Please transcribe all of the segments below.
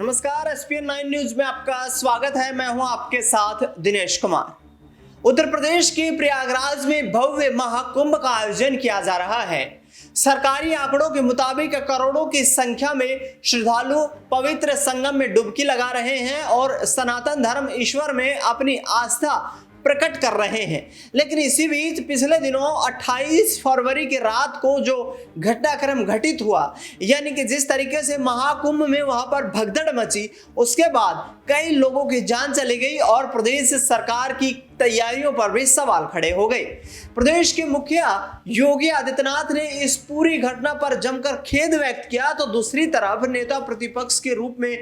नमस्कार, ESPN 9 news में आपका स्वागत है। मैं हूं आपके साथ दिनेश कुमार। उत्तर प्रदेश के प्रयागराज में भव्य महाकुंभ का आयोजन किया जा रहा है। सरकारी आंकड़ों के मुताबिक करोड़ों की संख्या में श्रद्धालु पवित्र संगम में डुबकी लगा रहे हैं और सनातन धर्म ईश्वर में अपनी आस्था प्रकट कर रहे हैं। लेकिन इसी बीच पिछले दिनों 28 फरवरी की रात को जो घटनाक्रम घटित हुआ, यानी कि जिस तरीके से महाकुंभ में वहां पर भगदड़ मची, उसके बाद कई लोगों की जान चली गई और प्रदेश सरकार की तैयारियों पर भी सवाल खड़े हो गए। प्रदेश के मुखिया योगी आदित्यनाथ ने इस पूरी घटना पर जमकर खेद व्यक्त किया, तो दूसरी तरफ नेता प्रतिपक्ष के रूप में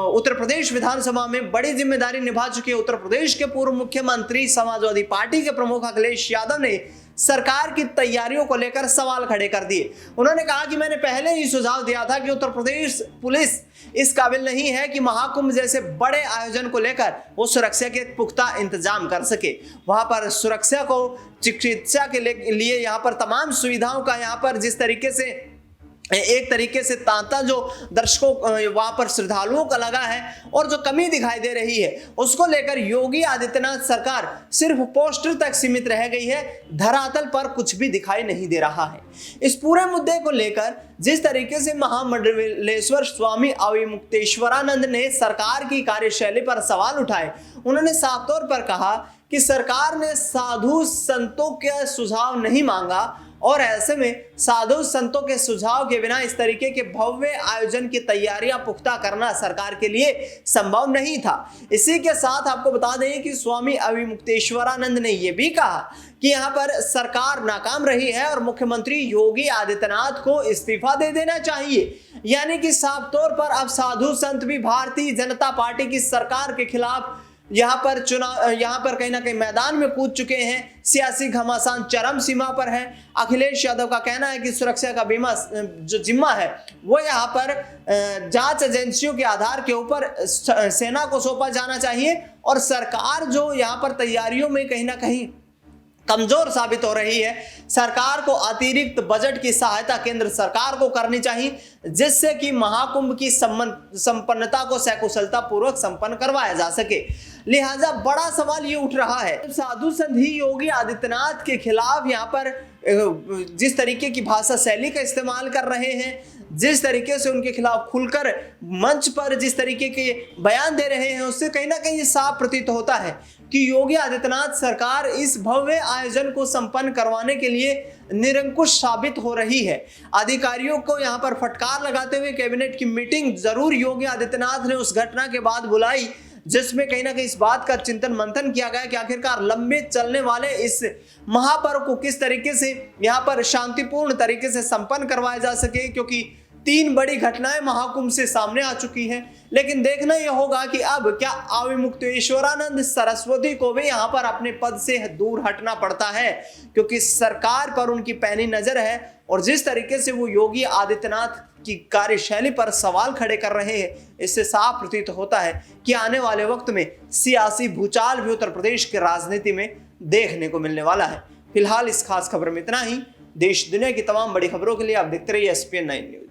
उत्तर प्रदेश विधानसभा में बड़ी जिम्मेदारी निभा चुके उत्तर प्रदेश के पूर्व मुख्यमंत्री समाजवादी पार्टी के प्रमुख अखिलेश यादव ने सरकार की तैयारियों को लेकर सवाल खड़े कर दिए। उन्होंने कहा कि मैंने पहले ही सुझाव दिया था कि उत्तर प्रदेश पुलिस इस काबिल नहीं है कि महाकुंभ जैसे बड़े आयोजन को लेकर वो सुरक्षा के पुख्ता इंतजाम कर सके। वहां पर सुरक्षा को चिकित्सा के लिए यहाँ पर तमाम सुविधाओं का यहाँ पर जिस तरीके से एक तरीके से तांता जो दर्शकों वहां पर श्रद्धालुओं का लगा है और जो कमी दिखाई दे रही है, उसको लेकर योगी आदित्यनाथ सरकार सिर्फ पोस्टर तक सीमित रह गई है। धरातल पर कुछ भी दिखाई नहीं दे रहा है। इस पूरे मुद्दे को लेकर जिस तरीके से महामंडलेश्वर स्वामी अविमुक्तेश्वरानंद ने सरकार की कार्यशैली पर सवाल उठाए, उन्होंने साफ तौर पर कहा कि सरकार ने साधु संतों के सुझाव नहीं मांगा और ऐसे में साधु संतों के सुझाव के बिना इस तरीके के भव्य आयोजन की तैयारियां पुख्ता करना सरकार के लिए संभव नहीं था। इसी के साथ आपको बता दें कि स्वामी अविमुक्तेश्वरानंद ने यह भी कहा कि यहां पर सरकार नाकाम रही है और मुख्यमंत्री योगी आदित्यनाथ को इस्तीफा दे देना चाहिए। यानी कि साफ तौर पर अब साधु संत भी भारतीय जनता पार्टी की सरकार के खिलाफ यहाँ पर कहीं ना कहीं मैदान में कूद चुके हैं। सियासी घमासान चरम सीमा पर है। अखिलेश यादव का कहना है कि सुरक्षा का बीमा जो जिम्मा है वो यहाँ पर जांच एजेंसियों के आधार के ऊपर सेना को सौंपा जाना चाहिए और सरकार जो यहाँ पर तैयारियों में कहीं ना कहीं कमजोर साबित हो रही है, सरकार को अतिरिक्त बजट की सहायता केंद्र सरकार को करनी चाहिए, जिससे कि महाकुंभ की संपन्नता को सकुशलता पूर्वक संपन्न करवाया जा सके। लिहाजा बड़ा सवाल ये उठ रहा है, साधु संत ही योगी आदित्यनाथ के खिलाफ यहाँ पर जिस तरीके की भाषा शैली का इस्तेमाल कर रहे हैं, जिस तरीके से उनके खिलाफ खुलकर मंच पर जिस तरीके के बयान दे रहे हैं, उससे कहीं ना कहीं साफ प्रतीत होता है कि योगी आदित्यनाथ सरकार इस भव्य आयोजन को संपन्न करवाने के लिए निरंकुश साबित हो रही है। अधिकारियों को यहां पर फटकार लगाते हुए कैबिनेट की मीटिंग जरूर योगी आदित्यनाथ ने उस घटना के बाद बुलाई, जिसमें कहीं ना कहीं इस बात का चिंतन मंथन किया गया कि आखिरकार लंबे चलने वाले इस महापर्व को किस तरीके से यहाँ पर शांतिपूर्ण तरीके से संपन्न करवाया जा सके, क्योंकि 3 बड़ी घटनाएं महाकुंभ से सामने आ चुकी हैं। लेकिन देखना यह होगा कि अब क्या अविमुक्तेश्वरानंद सरस्वती को भी यहाँ पर अपने पद से दूर हटना पड़ता है, क्योंकि सरकार पर उनकी पैनी नजर है और जिस तरीके से वो योगी आदित्यनाथ की कार्यशैली पर सवाल खड़े कर रहे हैं, इससे साफ प्रतीत होता है कि आने वाले वक्त में सियासी भूचाल भी उत्तर प्रदेश की राजनीति में देखने को मिलने वाला है। फिलहाल इस खास खबर में इतना ही। देश दुनिया की तमाम बड़ी खबरों के लिए आप देखते रहिए एसपीएन 9 न्यूज।